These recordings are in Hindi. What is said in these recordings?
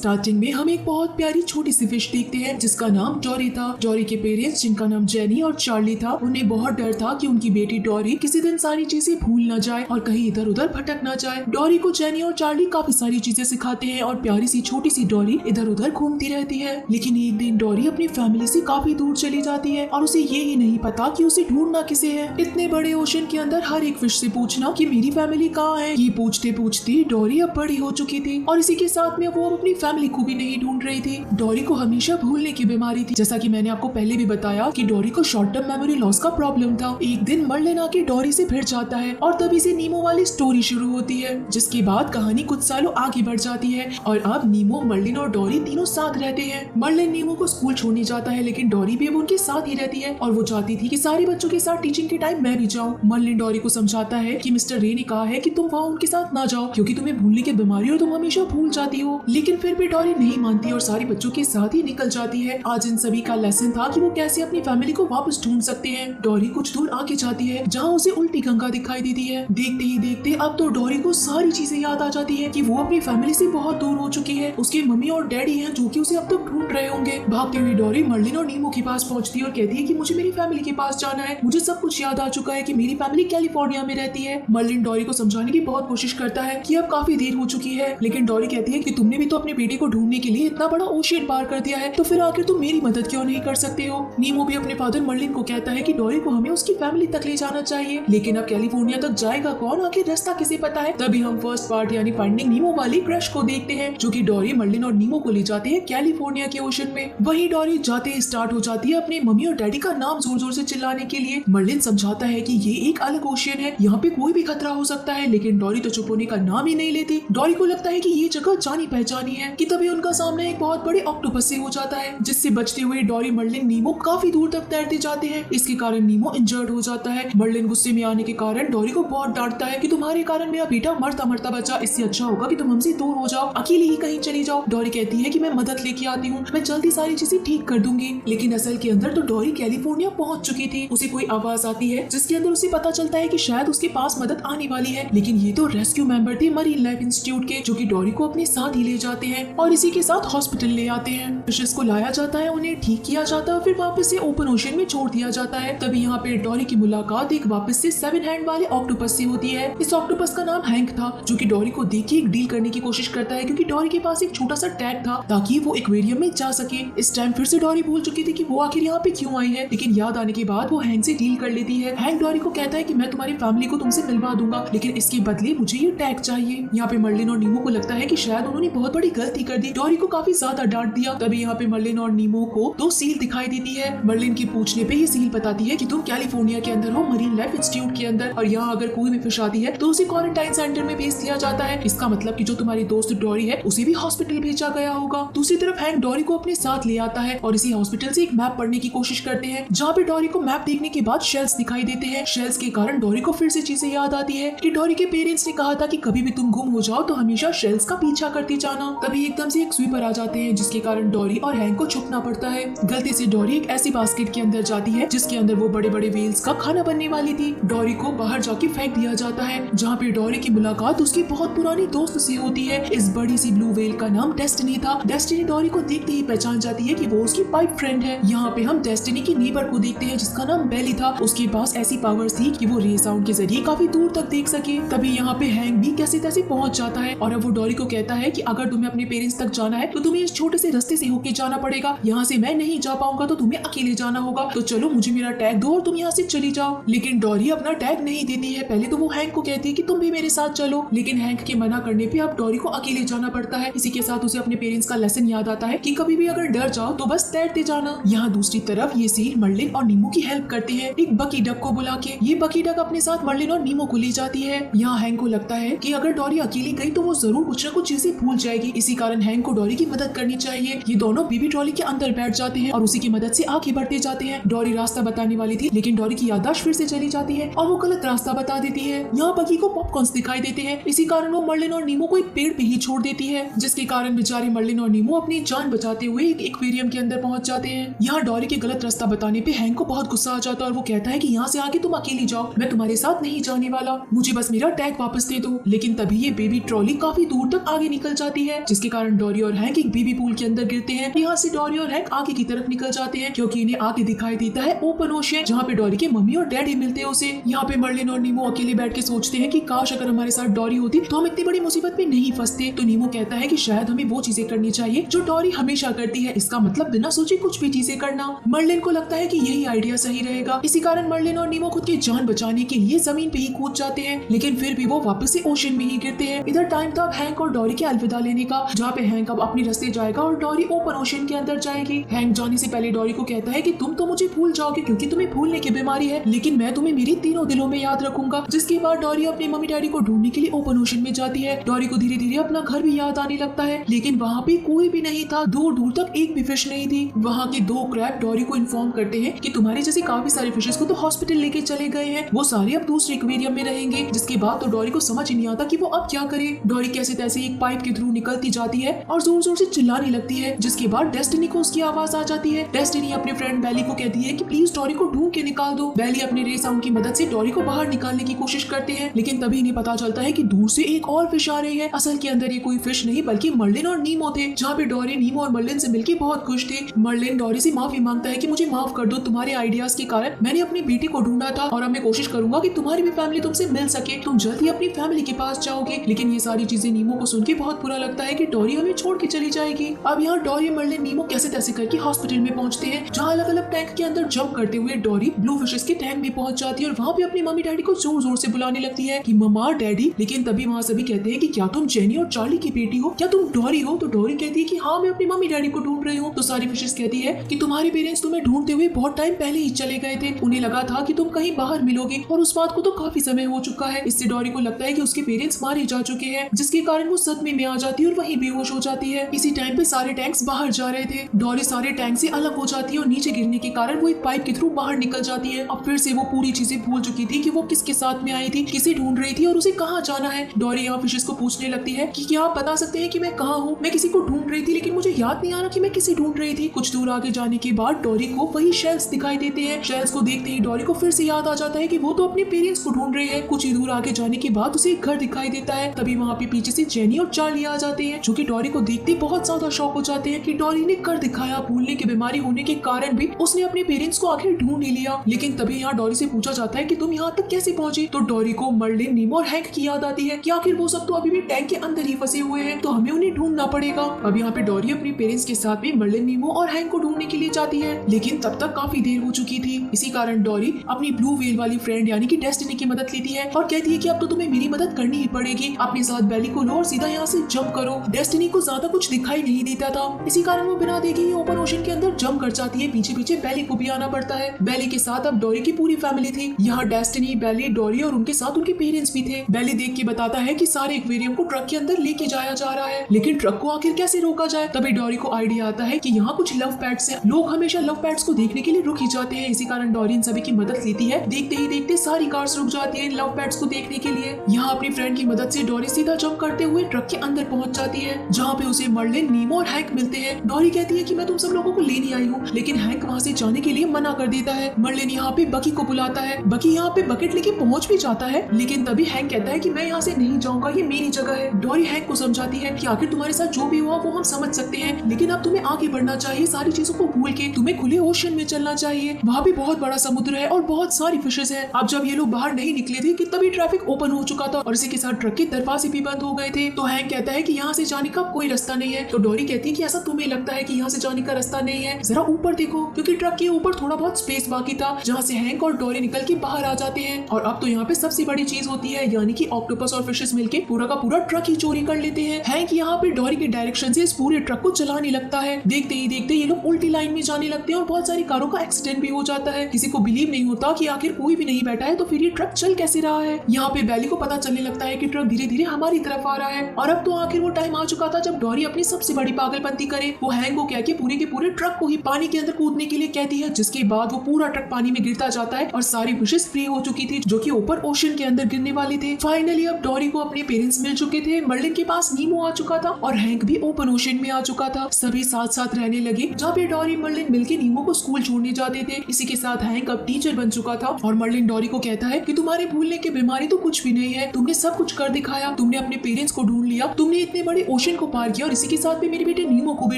स्टार्टिंग में हम एक बहुत प्यारी छोटी सी फिश देखते हैं जिसका नाम डोरी था। डोरी के पेरेंट्स जिनका नाम जेनी और चार्ली था, उन्हें बहुत डर था कि उनकी बेटी डोरी किसी दिन सारी चीजें भूल न जाए और कहीं इधर उधर भटक न जाए। डोरी को जेनी और चार्ली काफी सारी चीजें सिखाते हैं और प्यारी सी छोटी सी डोरी इधर उधर घूमती रहती है। लेकिन एक दिन डोरी अपनी फैमिली से काफी दूर चली जाती है और उसे ये ही नहीं पता कि उसे ढूंढना किसे है। इतने बड़े ओशन के अंदर हर एक फिश से पूछना कि मेरी फैमिली कहाँ है, ये पूछते पूछते डोरी अब बड़ी हो चुकी थी और इसी के साथ में वो अपनी फैमिली को भी नहीं ढूंढ रही थी। डोरी को हमेशा भूलने की बीमारी थी। जैसा कि मैंने आपको पहले भी बताया कि डोरी को शॉर्ट टर्म मेमोरी लॉस का प्रॉब्लम था। एक दिन मर्लिन आके डोरी से भिड़ जाता है और तभी से नीमो वाली स्टोरी शुरू होती है, जिसके बाद कहानी कुछ सालों आगे बढ़ जाती है और अब नीमो, मर्लिन और डोरी तीनों साथ रहते हैं। मर्लिन नीमो को स्कूल छोड़ने जाता है लेकिन डोरी भी अब उनके साथ ही रहती है और वो चाहती थी कि सारे बच्चों के साथ टीचिंग के टाइम मैं भी जाऊँ। मर्लिन डोरी को समझाता है कि मिस्टर रे ने कहा है कि तुम वहाँ उनके साथ ना जाओ क्योंकि तुम्हें भूलने की बीमारी और तुम हमेशा भूल जाती हो। लेकिन फिर भी डोरी नहीं मानती और सारे बच्चों के साथ ही निकल जाती है। आज इन सभी का लेसन था कि वो कैसे अपनी फैमिली को वापस ढूंढ सकते हैं। डोरी कुछ दूर आगे जाती है जहाँ उसे उल्टी गंगा दिखाई देती है। देखते ही देखते अब तो डोरी को सारी चीजें याद आ जाती है कि वो अपनी फैमिली से बहुत दूर हो चुकी है। उसके मम्मी और डैडी हैं जो कि उसे अब तक ढूंढ रहे होंगे। भागती हुई डोरी मर्लिन और नीमो के पास पहुंचती है और कहती है कि मुझे मेरी फैमिली के पास जाना है, मुझे सब कुछ याद आ चुका है कि मेरी फैमिली कैलिफोर्निया में रहती है। मर्लिन डोरी को समझाने की बहुत कोशिश करता है कि अब काफी देर हो चुकी है, लेकिन डोरी कहती है कि तुमने भी तो अपनी बेटी को ढूंढने के लिए इतना बड़ा ओशियन पार कर दिया है, तो फिर आखिर तुम मेरी मदद क्यों नहीं कर सकते हो। नीमो भी अपने फादर मर्लिन को कहता है कि डोरी को हमें उसकी फैमिली तक ले जाना चाहिए, लेकिन अब कैलिफोर्निया तक जाएगा कौन, आखिर रास्ता किसे पता है। तभी हम फर्स्ट पार्ट यानी फाइंडिंग नीमो वाली क्रश को देखते हैं जो कि डोरी, मर्लिन और नीमो को ले जाते हैं कैलिफोर्निया के ओशन में। वही डोरी जाते ही स्टार्ट हो जाती है अपने मम्मी और डैडी का नाम जोर जोर से चिल्लाने के लिए। मर्लिन समझाता है कि ये एक अलग ओशियन है, यहाँ पे कोई भी खतरा हो सकता है, लेकिन डोरी तो चुप होने का नाम ही नहीं लेती। डोरी को लगता है कि ये जगह जानी पहचानी है कि तभी उनका सामने एक बहुत बड़ी ऑक्टोपस से हो जाता है, जिससे बचते हुए डोरी, मर्लिन, नीमो काफी दूर तक तैरते जाते हैं। इसके कारण नीमो इंजर्ड हो जाता है। मर्लिन गुस्से में आने के कारण डोरी को बहुत डांटता है कि तुम्हारे कारण मेरा बेटा मरता मरता बचा, इससे अच्छा होगा कि तुम हमसे दूर हो जाओ, अकेले ही कहीं चली जाओ। डोरी कहती है कि मैं मदद लेके आती हूँ, मैं जल्दी सारी चीजें ठीक कर दूंगी। लेकिन असल के अंदर तो डोरी कैलिफोर्निया पहुंच चुकी थी। उसे कोई आवाज आती है जिसके अंदर उसे पता चलता है कि शायद उसके पास मदद आने वाली है, लेकिन ये तो रेस्क्यू मेंबर थे मरीन लाइफ इंस्टीट्यूट के, जो कि डोरी को अपने साथ ही ले जाते हैं और इसी के साथ हॉस्पिटल ले आते हैं। फिशेस को लाया जाता है, उन्हें ठीक किया जाता है, फिर वापस से ओपन ओशन में छोड़ दिया जाता है। तभी यहाँ पे डोरी की मुलाकात एक वापस से 7 हैंड वाले ऑक्टोपस से होती है। इस ऑक्टोपस का नाम हैंक था, जो कि डोरी को देख के एक डील करने की कोशिश करता है क्योंकि डोरी के पास एक छोटा सा टैग था ताकि वो एक्वेरियम में जा सके। इस टाइम फिर से डोरी भूल चुकी थी कि वो आखिर यहाँ पे क्यों आई है, लेकिन याद आने के बाद वो हैंक से डील कर लेती है। हैंक डोरी को कहता है कि मैं तुम्हारी फैमिली को तुमसे मिलवा दूंगा, लेकिन इसके बदले मुझे ये टैग चाहिए। यहाँ पे मर्लिन और नीमो को लगता है कि शायद उन्होंने बहुत बड़ी गलती कर दी, डोरी को काफी ज्यादा डांट दिया। तभी यहाँ पे मर्लिन और नीमो को 2 सील दिखाई देती है। मर्लिन की पूछने पे ये सील बताती है कि तुम कैलिफोर्निया के अंदर हो, मरीन लाइफ इंस्टीट्यूट के अंदर, और यहाँ अगर कोई भी फिश आती है तो उसे क्वारंटाइन सेंटर में भेज दिया जाता है। इसका मतलब कि जो तुम्हारी दोस्त डोरी है उसे भी हॉस्पिटल भेजा गया होगा। दूसरी तरफ हैंक डोरी को अपने साथ ले आता है और इसी हॉस्पिटल से एक मैप पढ़ने की कोशिश करते हैं, जहाँ पे डोरी को मैप देखने के बाद शेल्स दिखाई देते हैं। शेल्स के कारण डोरी को फिर से चीजें याद आती है कि डोरी के पेरेंट्स ने कहा था कि कभी भी तुम गुम हो जाओ तो हमेशा शेल्स का पीछा करते जाना। तभी एकदम से एक स्वीपर आ जाते हैं, जिसके कारण डोरी और हैंक को छुपना पड़ता है। गलती से डोरी एक ऐसी बास्केट के अंदर जाती है जिसके अंदर वो बड़े बड़े वेल्स का खाना बनने वाली थी। डोरी को बाहर जाके फेंक दिया जाता है, जहाँ पे डोरी की मुलाकात उसकी बहुत पुरानी दोस्त से होती है। इस बड़ी सी ब्लू वेल का नाम डेस्टिनी था। डेस्टिनी डोरी को देखते ही पहचान जाती है कि वो उसकी पाइप फ्रेंड है। यहाँ पे हम डेस्टिनी की नेबर को देखते हैं जिसका नाम बेली था। उसके पास ऐसी पावर्स थी कि वो रे साउंड के जरिए काफी दूर तक देख सके। तभी यहाँ पे हैंक भी कैसे तैसे पहुंच जाता है और अब वो डोरी को कहता है कि अगर तुम्हें अपने पेरेंट्स तक जाना है तो तुम्हें इस छोटे से रास्ते से होके जाना पड़ेगा, यहाँ से मैं नहीं जा पाऊंगा तो तुम्हें अकेले जाना होगा, तो चलो मुझे मेरा टैग दो और तुम यहाँ से चली जाओ। लेकिन डोरी अपना टैग नहीं देती है। पहले तो वो हैंक को कहती है कि तुम भी मेरे साथ चलो, लेकिन हैंक के मना करने पे अब डोरी को अकेले जाना पड़ता है। इसी के साथ उसे अपने पेरेंट्स का लेसन याद आता है कि कभी भी अगर डर जाओ तो बस तैरते जाना। यहाँ दूसरी तरफ ये सील मर्लिन और नीमो की हेल्प करते हैं एक बकी डक को बुला के। ये बकी डक अपने साथ मर्लिन और नीमो को ले जाती है। यहाँ हैंक को लगता है कि अगर डोरी अकेली गई तो वो जरूर कुछ न कुछ चीजें भूल जाएगी, इसी कारण हैंक को डोरी की मदद करनी चाहिए। ये दोनों बेबी ट्रॉली के अंदर बैठ जाते हैं और उसी की मदद से आगे बढ़ते जाते हैं। डोरी रास्ता बताने वाली थी, लेकिन डोरी की याददाश्त फिर से चली जाती है और वो गलत रास्ता बता देती है। यहाँ बकी को पॉपकॉर्न्स दिखाई देते हैं, इसी कारण वो मर्लिन और नीमो को एक पेड़ पे ही छोड़ देती है, जिसके कारण बेचारे मर्लिन और नीमो अपनी जान बचाते हुए एक एक्वेरियम के अंदर पहुंच जाते हैं। यहाँ डोरी के गलत रास्ता बताने पे हैंक को बहुत गुस्सा आ जाता है और वो कहता है कि यहाँ से आगे तुम अकेली जाओ, मैं तुम्हारे साथ नहीं जाने वाला, मुझे बस मेरा टैग वापस दे दो। लेकिन तभी ये बेबी ट्रॉली काफी दूर तक आगे निकल जाती है, जिसके कारण डोरी और हैंक एक बेबी पूल के अंदर गिरते हैं। यहाँ से डोरी और हैंक आगे की तरफ निकल जाते हैं क्योंकि इन्हें आगे दिखाई देता है ओपन ओशियन, जहाँ पे डोरी के मम्मी और डैडी मिलते हैं उसे। यहाँ पे मर्लिन और नीमो अकेले बैठ के सोचते हैं कि काश अगर हमारे साथ डोरी होती तो हम इतनी बड़ी मुसीबत में नहीं फंसते। तो नीमो कहता है कि शायद हमें वो चीजें करनी चाहिए जो डोरी हमेशा करती है, इसका मतलब बिना सोचे कुछ भी चीजें करना। मर्लिन को लगता है कि यही आइडिया सही रहेगा। इसी कारण मर्लिन और नीमो खुद की जान बचाने के लिए जमीन पे ही कूद जाते हैं, लेकिन फिर भी वो वापस से ओशन में ही गिरते हैं। इधर टाइम था हैंक और डोरी के अलविदा लेने का, जहाँ पे हैंक अब अपने रास्ते जाएगा और डोरी ओपन ओशन के अंदर जाएगी। हैंक जाने से पहले डोरी को कहता है कि तुम तो मुझे भूल जाओगे क्योंकि तुम्हें भूलने की बीमारी है, लेकिन मैं तुम्हें मेरी तीनों दिलों में याद रखूंगा। जिसके बाद डोरी अपने मम्मी डैडी को ढूंढने के लिए ओपन ओशन में जाती है। डोरी को धीरे धीरे अपना घर भी याद आने लगता है, लेकिन वहाँ पे कोई भी नहीं था, दूर दूर तक एक भी फिश नहीं थी। वहाँ के 2 क्रैब डोरी को इन्फॉर्म करते हैं कि तुम्हारे जैसे काफी सारे फिशेस को तो हॉस्पिटल लेके चले गए हैं, वो सारे अब दूसरे एक्वेरियम में रहेंगे। जिसके बाद तो डोरी को समझ ही नहीं आता कि वो अब क्या करे। डोरी कैसे तैसे एक पाइप के थ्रू निकलती जाती है और जोर जोर से चिल्लाने लगती है, जिसके बाद डेस्टिनी को उसकी आवाज आ जाती है। डेस्टिनी अपने फ्रेंड बेली को कहती है कि प्लीज डोरी को ढूंढ के निकाल दो। बेली अपने रे साउंड की मदद से डोरी को बाहर निकालने की कोशिश करते हैं, लेकिन तभी इन्हें पता चलता है कि दूर से एक और फिश आ रही है। असल के अंदर ये कोई फिश नहीं बल्कि मर्लिन और नीमो थे, जहाँ पे डोरी नीमो और मर्लिन से मिलकर बहुत खुश थे। मर्लिन डोरी से माफी मांगता है कि मुझे माफ कर दो, तुम्हारे आइडियाज के कारण मैंने अपनी बेटी को ढूंढा था और अब मैं कोशिश करूंगा कि तुम्हारी भी फैमिली तुमसे मिल सके, तुम जल्द ही अपनी फैमिली के पास जाओगे। लेकिन ये सारी चीजें नीमो को सुन के बहुत बुरा लगता है कि डोरी हमें छोड़ के चली जाएगी। अब यहाँ डोरी, मर्लिन, नीमो कैसे तैसे करके हॉस्पिटल में पहुंचते हैं, जहाँ अलग अलग टैंक के अंदर जंप करते हुए डोरी ब्लू फिशेस के टैंक में पहुंच जाती है और वहाँ पे अपनी मम्मी डैडी को जोर जोर से बुलाने लगती है कि मम्मा डैडी। लेकिन तभी वहाँ सभी कहते हैं कि क्या तुम जेनी और चार्ली की बेटी हो, क्या तुम डोरी हो? तो डोरी कहती है कि हाँ मैं अपनी मम्मी डैडी को ढूंढ रही हूँ। तो सारी फिशेस कहती है कि तुम्हारे पेरेंट्स तुम्हें ढूंढते हुए बहुत टाइम पहले ही चले गए थे, उन्हें लगा था कि तुम कहीं बाहर मिलोगे और उस बात को तो काफी समय हो चुका है। इससे डोरी को लगता है कि उसके पेरेंट्स मारे जा चुके हैं, जिसके कारण वो सदमे में आ जाती है और वहीं बेहोश हो जाती है। इसी टाइम पे सारे टैंक्स बाहर जा रहे थे। डोरी सारे टैंक से अलग हो जाती है और नीचे गिरने के कारण वो एक पाइप के थ्रू बाहर निकल जाती है। अब फिर से वो पूरी चीजें भूल चुकी थी कि वो किसके साथ में आई थी, किसे ढूंढ रही थी और उसे कहाँ जाना है। डोरी यहाँ फिशेस को पूछने लगती है कि क्या आप बता सकते हैं कि मैं कहाँ हूँ? मैं किसी को ढूंढ रही थी लेकिन मुझे याद नहीं आ रहा कि मैं किसे ढूंढ रही थी। कुछ दूर आगे जाने के बाद डोरी को वही शेल्स दिखाई देते हैं। शेल्स को देखते ही डोरी को फिर से याद आ जाता है कि वो तो अपने पेरेंट्स को ढूंढ रही है। कुछ ही दूर आगे जाने के बाद उसे एक घर दिखाई देता है। तभी वहाँ पे पीछे से जेनी और चार्ली आ जाते हैं, जो कि डोरी को देखते बहुत ज्यादा शॉक हो जाते हैं कि डोरी ने कर दिखाया। भूलने की बीमारी होने के कारण भी उसने अपने पेरेंट्स को आखिर ढूंढ ही लिया। लेकिन तभी यहाँ डोरी से पूछा जाता है कि तुम यहाँ तक कैसे पहुंची? तो डोरी को मर्लिन, नीमो और हैंक की याद आती है कि आखिर वो सब तो अभी भी टैंक के अंदर ही फंसे हुए हैं, तो हमें उन्हें ढूंढना पड़ेगा। अब यहाँ पे डोरी अपने पेरेंट्स के साथ में मर्लिन, नीमो और हैंक को ढूंढने के लिए जाती है, लेकिन तब तक काफी देर हो चुकी थी। इसी कारण डोरी अपनी ब्लू व्हेल वाली फ्रेंड यानी कि डेस्टिनी की मदद लेती है और कहती है कि अब तो तुम्हें मेरी मदद करनी ही पड़ेगी। अपने साथ बेली को लो और सीधा यहाँ से जंप करो। डेस्टिनी को ज्यादा कुछ दिखाई नहीं देता था, इसी कारण वो बिना देखे ही ओपन ओशन के अंदर जंप कर जाती है। पीछे पीछे बेली को भी आना पड़ता है। बेली के साथ अब डोरी की पूरी फैमिली थी। यहाँ डेस्टिनी, बेली, डोरी और उनके साथ उनके पेरेंट्स भी थे। बेली देख के बताता है कि सारे एक्वेरियम को ट्रक के अंदर लेके जाया जा रहा है, लेकिन ट्रक को आखिर कैसे रोका जाए। तभी डोरी को आइडिया आता है कि यहाँ कुछ लव पैड्स हैं। लोग हमेशा लव पैड्स को देखने के लिए रुक ही जाते हैं। इसी कारण डोरी इन सभी की मदद लेती है। देखते ही देखते सारी कार्स रुक जाती है लव पैड्स को देखने के लिए। यहाँ अपनी फ्रेंड की मदद से डोरी सीधा जंप करते हुए ट्रक के अंदर पहुंच जाती है, जहाँ पे उसे मर्लिन, नीमो और हैंक मिलते हैं। डोरी कहती है कि मैं तुम सब लोगों को लेने आई हूँ, लेकिन हैंक वहाँ से जाने के लिए मना कर देता है। मर्लिन यहाँ पे बकी को बुलाता है। बकी यहाँ पे बकेट लेके पहुंच भी जाता है, लेकिन तभी हैंक कहता है कि मैं यहाँ से नहीं जाऊंगा, ये मेरी जगह है। डोरी हैंक को समझाती है कि आखिर तुम्हारे साथ जो भी हुआ वो हम समझ सकते हैं, लेकिन अब तुम्हें आगे बढ़ना चाहिए। सारी चीजों को भूल के तुम्हें खुले ओशन में चलना चाहिए। वहाँ भी बहुत बड़ा समुद्र है और बहुत सारी फिशेस है। अब जब ये लोग बाहर नहीं निकले थे कि तभी ट्रैफिक ओपन हो चुका था और इसी के साथ ट्रक के दरवाजे भी बंद हो गए थे। तो हैंक कहता है कि यहाँ से जाने का कोई रास्ता नहीं है। तो डोरी कहती है कि ऐसा तुम्हें लगता है कि यहाँ से जाने का रास्ता नहीं है, जरा ऊपर देखो, क्योंकि ट्रक के ऊपर थोड़ा बहुत स्पेस बाकी था, जहाँ से हैंक और डोरी निकल के बाहर आ जाते हैं। और अब तो यहाँ पे सबसे बड़ी चीज होती है, यानी कि ऑक्टोपस और फिशेस मिलके पूरा का पूरा ट्रक ही चोरी कर लेते हैं। हैंक यहाँ पे डोरी के डायरेक्शन से इस पूरे ट्रक को चलाने लगता है। देखते ही देखते ये लोग उल्टी लाइन में जाने लगते हैं और बहुत सारी कारों का एक्सीडेंट भी हो जाता है। किसी को बिलीव नहीं होता कि आखिर कोई भी नहीं बैठा है तो फिर ये ट्रक चल कैसे रहा है। यहाँ पे बेली को पता चलने लगता है कि ट्रक धीरे धीरे हमारी तरफ आ रहा है और अब तो आखिर वो टाइम आ चुका था जब डोरी अपनी सबसे बड़ी पागलपंती करे। वो हैंक को कह के पूरे के पूरे ट्रक को ही पानी के अंदर कूदने के लिए कहती है, जिसके बाद वो पूरा ट्रक पानी में गिरता जाता है और सारी फिशेस फ्री हो चुकी थी जो कि ऊपर ओशन के अंदर गिरने वाले थे। फाइनली अब डोरी को अपने पेरेंट्स मिल चुके थे। मर्लिन के पास नीमो आ चुका था और हैंक भी ओपन ओशन में आ चुका था। सभी साथ साथ रहने लगे, जहाँ पे डोरी मर्लिन मिलके नीमो को स्कूल छोड़ने जाते थे। इसी के साथ हैंक अब टीचर बन चुका था और मर्लिन डोरी को कहता है कि तुम्हारे भूलने की बीमारी तो कुछ भी नहीं है, तुमने सब कुछ कर दिखाया, तुमने अपने पेरेंट्स को ढूंढ लिया, तुमने इतने बड़े ओशन को पार किया और इसी के साथ में मेरे बेटे नीमो को भी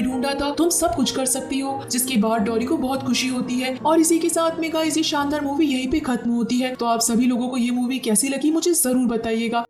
ढूंढा था। तुम सब कुछ कर सकती हो। जिसके बाद डोरी को बहुत खुशी होती है और इसी के साथ में गाइस ये शानदार मूवी यहीं पे खत्म होती है। तो आप सभी लोगों को ये मूवी कैसी लगी मुझे जरूर बताइएगा।